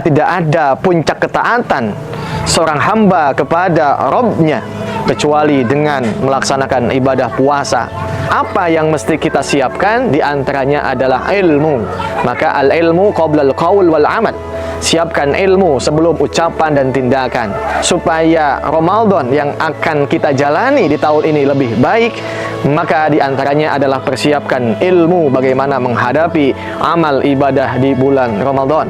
Tidak ada puncak ketaatan seorang hamba kepada Rabb-Nya kecuali dengan melaksanakan ibadah puasa. Apa yang mesti kita siapkan? Di antaranya adalah ilmu. Maka al-ilmu qabla al-qaul wal amal. Siapkan ilmu sebelum ucapan dan tindakan, supaya Ramadan yang akan kita jalani di tahun ini lebih baik. Maka di antaranya adalah persiapkan ilmu bagaimana menghadapi amal ibadah di bulan Ramadan.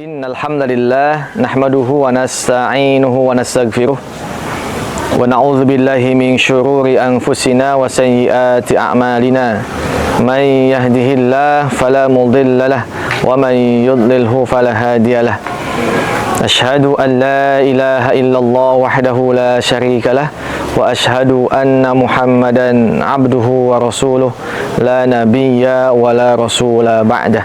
Innal hamdalillah nahmaduhu wa nasta'inuhu wa nastaghfiruh wa na'udzu billahi min syururi anfusina wa sayyiati a'malina. Man yahdihillahu fala mudilla lahu wa man yudlilhu fala hadiya lahu. Asyhadu an la ilaha illallah wahdahu la syarika lah wa asyhadu anna Muhammadan abduhu wa rasuluh la nabiyya wa la rasula ba'dah.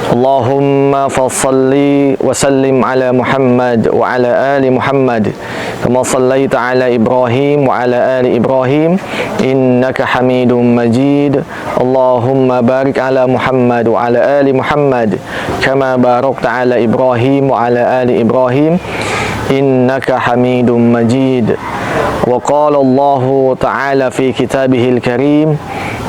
Allahumma fassalli wa sallim ala Muhammad wa ala ali Muhammad kama sallaita ala Ibrahim wa ala ali Ibrahim innaka Hamidum Majid. Allahumma barik ala Muhammad wa ala ali Muhammad kama barakta ala Ibrahim wa ala ali Ibrahim innaka Hamidum Majid. Wa qala Allah ta'ala fi kitabihil karim,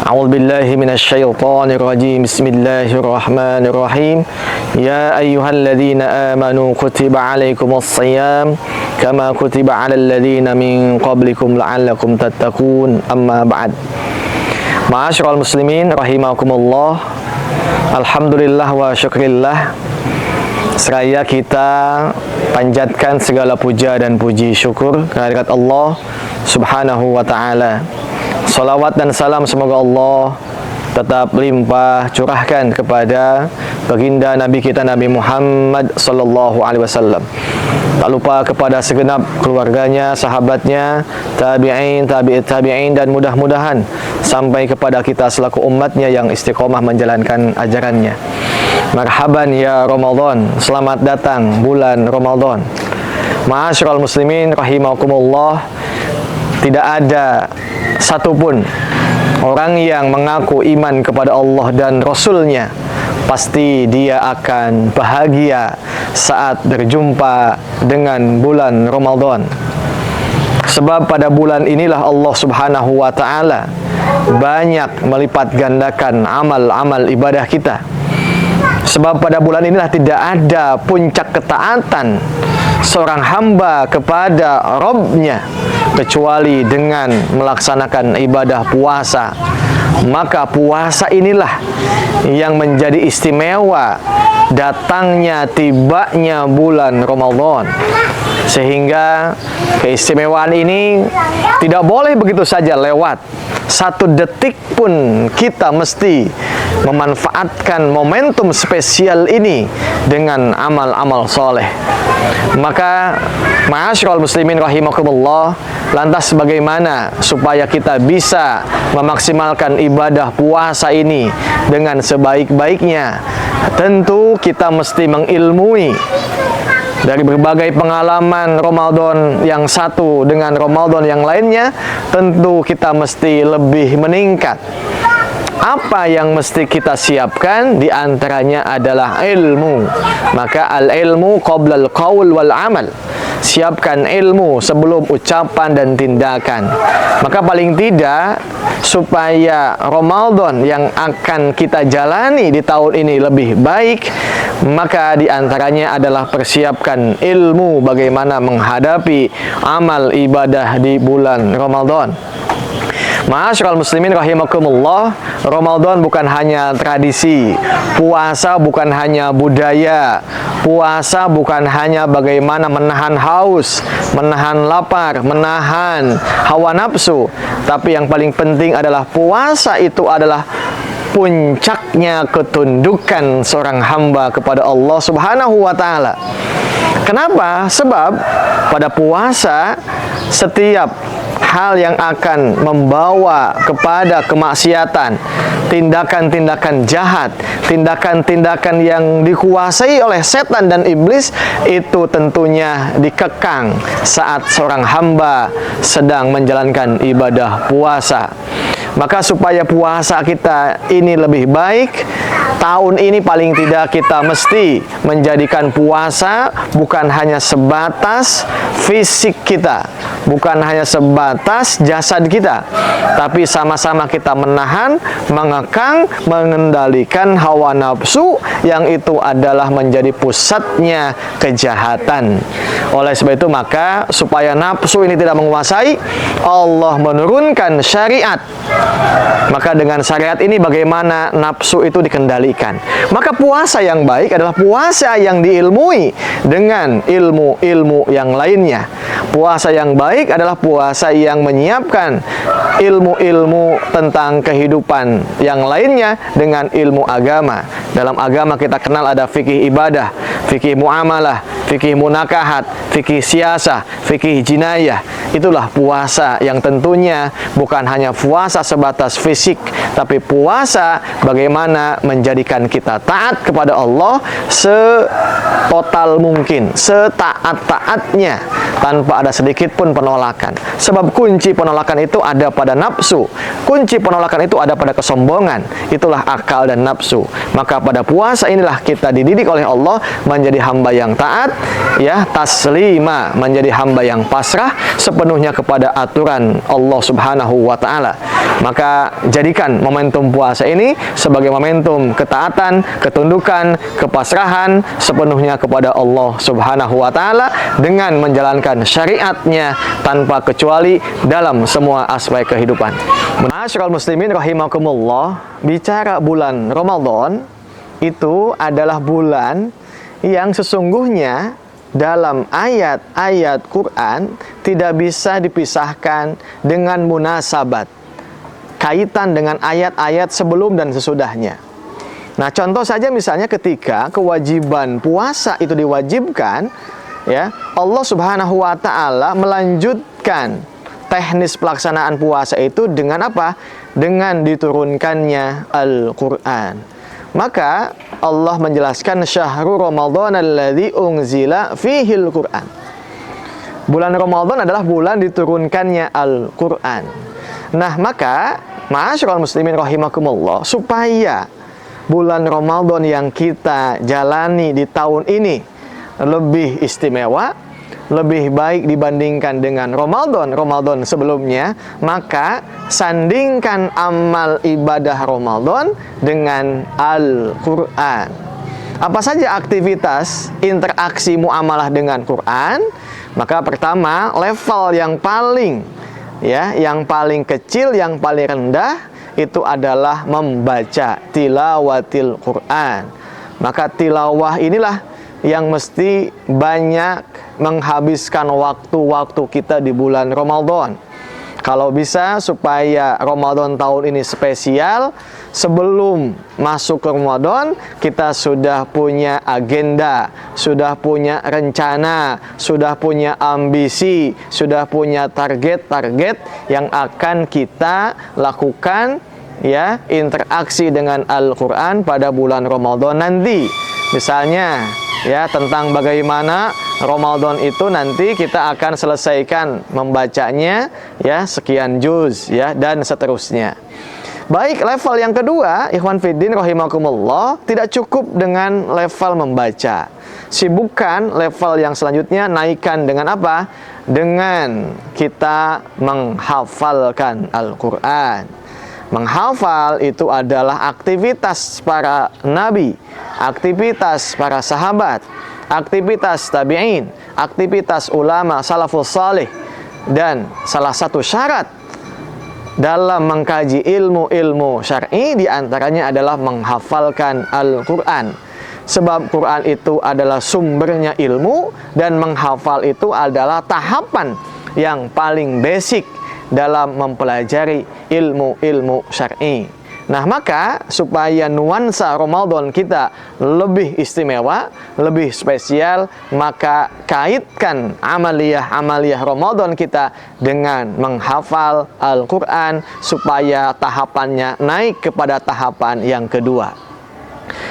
a'udzu billahi minasy syaithanir rajim. Bismillahirrahmanirrahim. Ya ayyuhalladzina amanu kutiba 'alaikumus shiyam kama kutiba 'alal ladzina min qablikum la'allakum tattaqun. Amma ba'd. Ma'asyiral muslimin rahimakumullah. Alhamdulillah wa syukrillah. Seraya kita panjatkan segala puja dan puji syukur kehadirat Allah Subhanahu wa ta'ala. Salawat dan salam semoga Allah tetap limpah curahkan kepada baginda Nabi kita Nabi Muhammad sallallahu alaihi wasallam. Tak lupa kepada segenap keluarganya, sahabatnya, tabi'in, tabi'in, dan mudah-mudahan sampai kepada kita selaku umatnya yang istiqomah menjalankan ajarannya. Marhaban ya Ramadan, selamat datang bulan Ramadan. Ma'asyiral muslimin rahimakumullah. Tidak ada satupun orang yang mengaku iman kepada Allah dan Rasul-Nya, pasti dia akan bahagia saat berjumpa dengan bulan Ramadan. Sebab pada bulan inilah Allah Subhanahu wa ta'ala banyak melipat gandakan amal-amal ibadah kita. Sebab pada bulan inilah tidak ada puncak ketaatan seorang hamba kepada Rabb-Nya kecuali dengan melaksanakan ibadah puasa. Maka puasa inilah yang menjadi istimewa datangnya tibanya bulan Ramadan. Sehingga keistimewaan ini tidak boleh begitu saja lewat. Satu detik pun kita mesti memanfaatkan momentum spesial ini dengan amal-amal soleh. Maka ma'asyiral muslimin rahimakumullah, lantas bagaimana supaya kita bisa memaksimalkan ibadah puasa ini dengan sebaik-baiknya? Tentu kita mesti mengilmui dari berbagai pengalaman Ramadan yang satu dengan Ramadan yang lainnya. Tentu kita mesti lebih meningkat. Apa yang mesti kita siapkan? Di antaranya adalah ilmu. Maka al-ilmu qabla al-qaul wal amal. Siapkan ilmu sebelum ucapan dan tindakan. Maka paling tidak, supaya Ramadan yang akan kita jalani di tahun ini lebih baik, maka di antaranya adalah persiapkan ilmu bagaimana menghadapi amal ibadah di bulan Ramadan. Ma'asyiral muslimin rahimakumullah, Ramadan bukan hanya tradisi, puasa bukan hanya budaya, puasa bukan hanya bagaimana menahan haus, menahan lapar, menahan hawa nafsu, tapi yang paling penting adalah puasa itu adalah puncaknya ketundukan seorang hamba kepada Allah Subhanahu wa ta'ala. Kenapa? Sebab pada puasa setiap hal yang akan membawa kepada kemaksiatan, tindakan-tindakan jahat, tindakan-tindakan yang dikuasai oleh setan dan iblis, itu tentunya dikekang saat seorang hamba sedang menjalankan ibadah puasa. Maka supaya puasa kita ini lebih baik, tahun ini paling tidak kita mesti menjadikan puasa bukan hanya sebatas fisik kita, bukan hanya sebatas jasad kita, tapi sama-sama kita menahan, mengekang, mengendalikan hawa nafsu yang itu adalah menjadi pusatnya kejahatan. Oleh sebab itu, maka supaya nafsu ini tidak menguasai, Allah menurunkan syariat. Maka dengan syariat ini bagaimana nafsu itu dikendalikan. Maka puasa yang baik adalah puasa yang diilmui dengan ilmu-ilmu yang lainnya. Puasa yang baik adalah puasa yang menyiapkan ilmu-ilmu tentang kehidupan yang lainnya dengan ilmu agama. Dalam agama kita kenal ada fikih ibadah, fikih muamalah, fikih munakahat, fikih siasah, fikih jinayah. Itulah puasa yang tentunya bukan hanya puasa sebatas fisik, tapi puasa bagaimana menjadikan kita taat kepada Allah setotal mungkin, setaat-taatnya, tanpa ada sedikit pun penolakan. Sebab kunci penolakan itu ada pada nafsu. Kunci penolakan itu ada pada kesombongan. Itulah akal dan nafsu. Maka pada puasa inilah kita dididik oleh Allah menjadi hamba yang taat, ya, taslima, menjadi hamba yang pasrah sepenuhnya kepada aturan Allah Subhanahu wa taala. Maka jadikan momentum puasa ini sebagai momentum ketaatan, ketundukan, kepasrahan sepenuhnya kepada Allah Subhanahu wa taala dengan menjalankan syariatnya tanpa kecuali dalam semua aspek kehidupan. Ma'asyiral muslimin rahimakumullah, bicara bulan Ramadan itu adalah bulan yang sesungguhnya dalam ayat-ayat Quran tidak bisa dipisahkan dengan munasabat, kaitan dengan ayat-ayat sebelum dan sesudahnya. Nah, contoh saja misalnya ketika kewajiban puasa itu diwajibkan, ya, Allah Subhanahu wa taala melanjutkan teknis pelaksanaan puasa itu dengan apa? Dengan diturunkannya Al-Qur'an. Maka Allah menjelaskan syahrul Ramadan alladzi unzila fihil Qur'an. Bulan Ramadan adalah bulan diturunkannya Al-Qur'an. Nah, maka ma'asyiral muslimin rahimakumullah, supaya bulan Ramadan yang kita jalani di tahun ini lebih istimewa, lebih baik dibandingkan dengan Ramadan sebelumnya, maka sandingkan amal ibadah Ramadan dengan Al-Quran. Apa saja aktivitas interaksi muamalah dengan Quran? Maka pertama, level yang paling, ya, yang paling kecil, yang paling rendah itu adalah membaca tilawatil Quran. Maka tilawah inilah yang mesti banyak menghabiskan waktu-waktu kita di bulan Ramadan. Kalau bisa supaya Ramadan tahun ini spesial, sebelum masuk ke Ramadan kita sudah punya agenda, sudah punya rencana, sudah punya ambisi, sudah punya target-target yang akan kita lakukan, ya, interaksi dengan Al-Quran pada bulan Ramadan nanti. Misalnya, ya, tentang bagaimana Ramadan itu nanti kita akan selesaikan membacanya, ya, sekian juz, ya, dan seterusnya. Baik, level yang kedua, ikhwan fiddin rahimakumullah, tidak cukup dengan level membaca. Sibukkan level yang selanjutnya, naikkan dengan apa? Dengan kita menghafalkan Al-Quran. Menghafal itu adalah aktivitas para nabi, aktivitas para sahabat, aktivitas tabi'in, aktivitas ulama salafus salih. Dan salah satu syarat dalam mengkaji ilmu-ilmu syar'i diantaranya adalah menghafalkan Al-Quran. Sebab Quran itu adalah sumbernya ilmu, dan menghafal itu adalah tahapan yang paling basic dalam mempelajari ilmu-ilmu syar'i. Nah, maka supaya nuansa Ramadan kita lebih istimewa, lebih spesial, maka kaitkan amaliyah Ramadan kita dengan menghafal Al-Quran supaya tahapannya naik kepada tahapan yang kedua.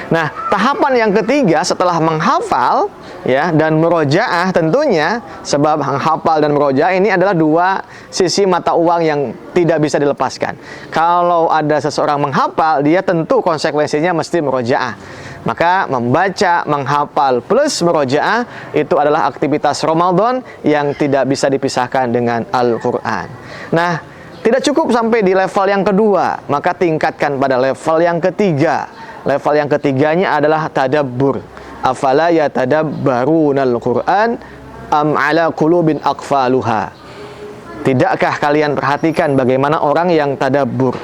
Nah, tahapan yang ketiga setelah menghafal ya dan murojaah tentunya, sebab menghafal dan murojaah ini adalah dua sisi mata uang yang tidak bisa dilepaskan. Kalau ada seseorang menghafal, dia tentu konsekuensinya mesti murojaah. Maka membaca, menghafal plus murojaah itu adalah aktivitas Ramadan yang tidak bisa dipisahkan dengan Al-Quran. Nah, tidak cukup sampai di level yang kedua, maka tingkatkan pada level yang ketiga. Level yang ketiganya adalah tadabbur. Afala yatadabbarunal Qur'an am ala qulubin aqfaluha. Tidakkah kalian perhatikan bagaimana orang yang tadabbur,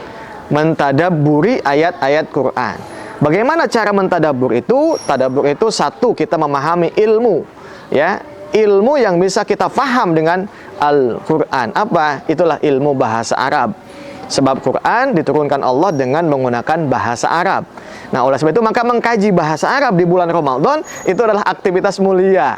mentadabburi ayat-ayat Quran. Bagaimana cara mentadabbur itu? Tadabbur itu satu, kita memahami ilmu, ya, ilmu yang bisa kita faham dengan Al-Quran. Apa? Itulah ilmu bahasa Arab. Sebab Quran diturunkan Allah dengan menggunakan bahasa Arab. Nah, oleh sebab itu maka mengkaji bahasa Arab di bulan Ramadan itu adalah aktivitas mulia.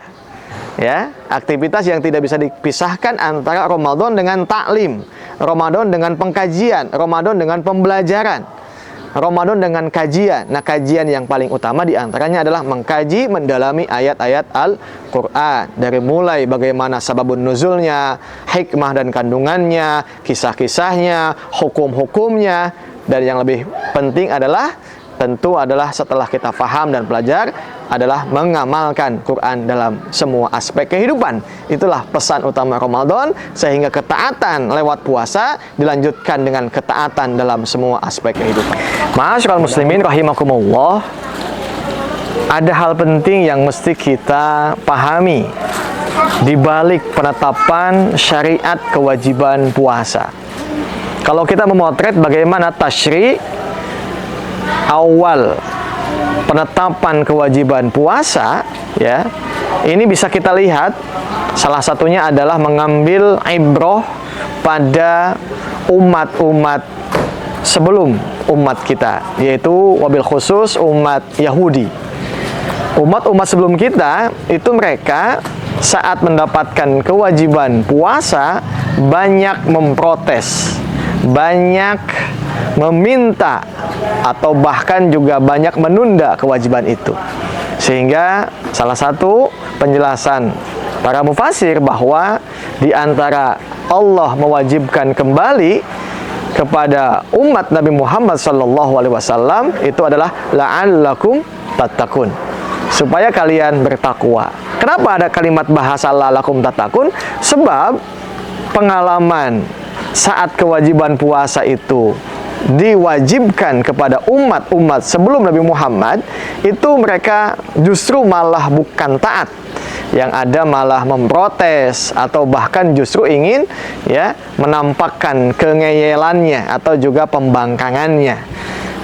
Ya, aktivitas yang tidak bisa dipisahkan antara Ramadan dengan taklim, Ramadan dengan pengkajian, Ramadan dengan pembelajaran, Ramadan dengan kajian. Nah, kajian yang paling utama diantaranya adalah mengkaji, mendalami ayat-ayat Al-Quran. Dari mulai bagaimana sababun nuzulnya, hikmah dan kandungannya, kisah-kisahnya, hukum-hukumnya. Dan yang lebih penting adalah, tentu adalah setelah kita faham dan belajar, adalah mengamalkan Quran dalam semua aspek kehidupan. Itulah pesan utama Ramadan, sehingga ketaatan lewat puasa dilanjutkan dengan ketaatan dalam semua aspek kehidupan. Ma'asyiral muslimin rahimakumullah, ada hal penting yang mesti kita pahami di balik penetapan syariat kewajiban puasa. Kalau kita memotret bagaimana tasyri' awal penetapan kewajiban puasa, ya, ini bisa kita lihat salah satunya adalah mengambil ibrah pada umat-umat sebelum umat kita, yaitu wabil khusus umat Yahudi. Umat-umat sebelum kita itu mereka saat mendapatkan kewajiban puasa banyak memprotes, banyak meminta, atau bahkan juga banyak menunda kewajiban itu. Sehingga salah satu penjelasan para mufasir bahwa di antara Allah mewajibkan kembali kepada umat Nabi Muhammad SAW itu adalah la'allakum tattaqun, supaya kalian bertakwa. Kenapa ada kalimat bahasa la'allakum tattaqun? Sebab pengalaman saat kewajiban puasa itu diwajibkan kepada umat-umat sebelum Nabi Muhammad, itu mereka justru malah bukan taat, yang ada malah memprotes atau bahkan justru ingin, ya, menampakkan kengeyelannya atau juga pembangkangannya.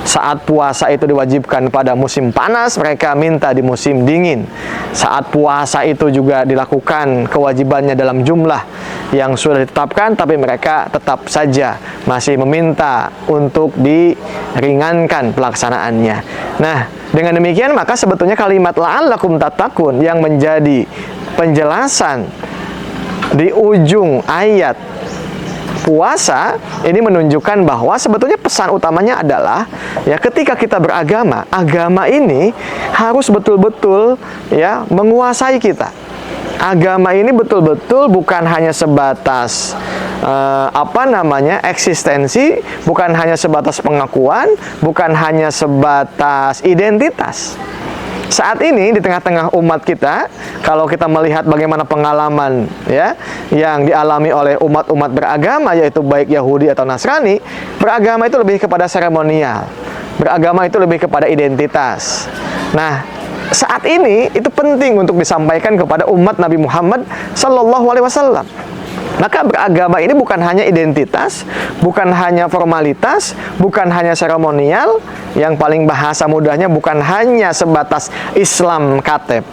Saat puasa itu diwajibkan pada musim panas, mereka minta di musim dingin. Saat puasa itu juga dilakukan kewajibannya dalam jumlah yang sudah ditetapkan, tapi mereka tetap saja masih meminta untuk diringankan pelaksanaannya. Nah, dengan demikian maka sebetulnya kalimat la'allakum tattaqun yang menjadi penjelasan di ujung ayat puasa ini menunjukkan bahwa sebetulnya pesan utamanya adalah, ya, ketika kita beragama, agama ini harus betul-betul, ya, menguasai kita. Agama ini betul-betul bukan hanya sebatas eksistensi, bukan hanya sebatas pengakuan, bukan hanya sebatas identitas. Saat ini di tengah-tengah umat kita, kalau kita melihat bagaimana pengalaman, ya, yang dialami oleh umat-umat beragama, yaitu baik Yahudi atau Nasrani, beragama itu lebih kepada seremonial, beragama itu lebih kepada identitas. Nah, saat ini itu penting untuk disampaikan kepada umat Nabi Muhammad SAW. Maka beragama ini bukan hanya identitas, bukan hanya formalitas, bukan hanya seremonial, yang paling bahasa mudahnya bukan hanya sebatas Islam KTP,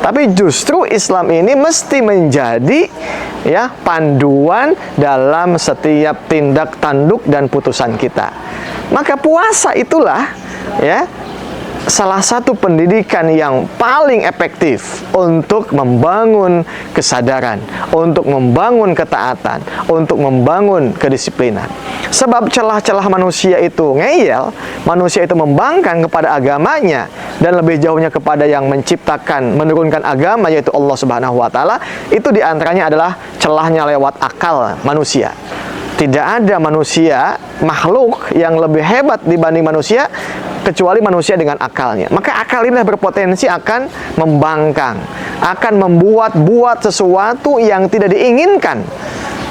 tapi justru Islam ini mesti menjadi, ya, panduan dalam setiap tindak tanduk dan putusan kita. Maka puasa itulah, ya, salah satu pendidikan yang paling efektif untuk membangun kesadaran, untuk membangun ketaatan, untuk membangun kedisiplinan. Sebab celah-celah manusia itu ngeyel, manusia itu membangkang kepada agamanya, dan lebih jauhnya kepada yang menciptakan, menurunkan agama, yaitu Allah Subhanahu wa Ta'ala, itu diantaranya adalah celahnya lewat akal manusia. Tidak ada manusia, makhluk yang lebih hebat dibanding manusia kecuali manusia dengan akalnya. Maka akal ini berpotensi akan membangkang, akan membuat sesuatu yang tidak diinginkan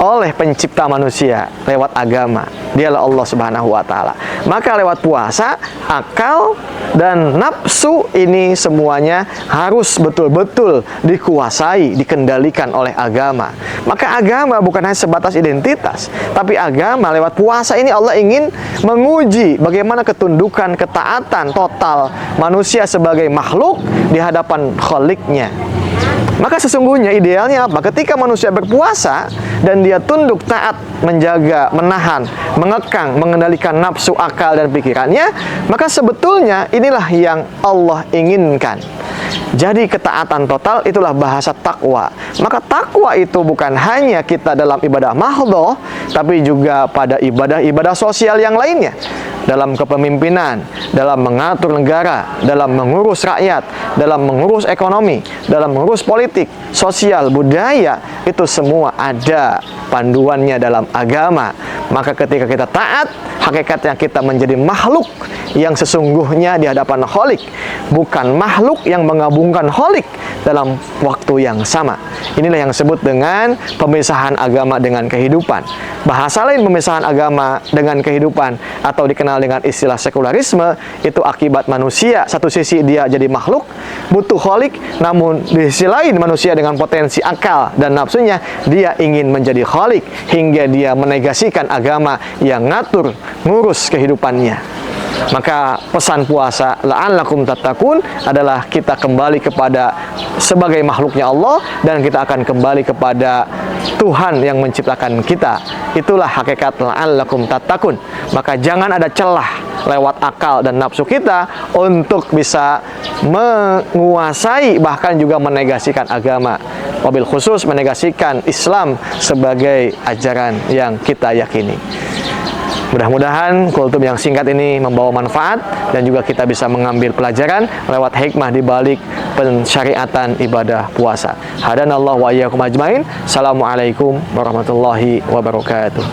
oleh pencipta manusia lewat agama. Dialah Allah Subhanahu wa Ta'ala. Maka lewat puasa, akal dan nafsu ini semuanya harus betul-betul dikuasai, dikendalikan oleh agama. Maka agama bukan hanya sebatas identitas, tapi agama lewat puasa ini Allah ingin menguji bagaimana ketundukan, ketaatan total manusia sebagai makhluk di hadapan Khalik-Nya. Maka sesungguhnya idealnya apa? Ketika manusia berpuasa dan dia tunduk, taat, menjaga, menahan, mengekang, mengendalikan nafsu, akal, dan pikirannya, maka sebetulnya inilah yang Allah inginkan. Jadi ketaatan total itulah bahasa takwa. Maka takwa itu bukan hanya kita dalam ibadah mahdhah, tapi juga pada ibadah-ibadah sosial yang lainnya. Dalam kepemimpinan, dalam mengatur negara, dalam mengurus rakyat, dalam mengurus ekonomi, dalam mengurus politik, sosial, budaya, itu semua ada panduannya dalam agama. Maka ketika kita taat, hakikatnya kita menjadi makhluk yang sesungguhnya di hadapan Khalik, bukan makhluk yang menggabungkan Khalik dalam waktu yang sama. Inilah yang disebut dengan pemisahan agama dengan kehidupan. Bahasa lain pemisahan agama dengan kehidupan atau dikenal dengan istilah sekularisme, itu akibat manusia. Satu sisi dia jadi makhluk, butuh Khalik, namun di sisi lain manusia dengan potensi akal dan nafsunya, dia ingin menjadi Khalik hingga dia menegasikan agama yang ngatur, ngurus kehidupannya. Maka pesan puasa la'allakum tattaqun adalah kita kembali kepada sebagai makhluknya Allah, dan kita akan kembali kepada Tuhan yang menciptakan kita. Itulah hakikat la'allakum tattaqun. Maka jangan ada celah lewat akal dan nafsu kita untuk bisa menguasai, bahkan juga menegasikan agama, wabil khusus menegasikan Islam sebagai ajaran yang kita yakini. Mudah-mudahan kultum yang singkat ini membawa manfaat dan juga kita bisa mengambil pelajaran lewat hikmah di balik pensyariatan ibadah puasa. Hadanallahu wa iyyakum ajmain. Assalamualaikum warahmatullahi wabarakatuh.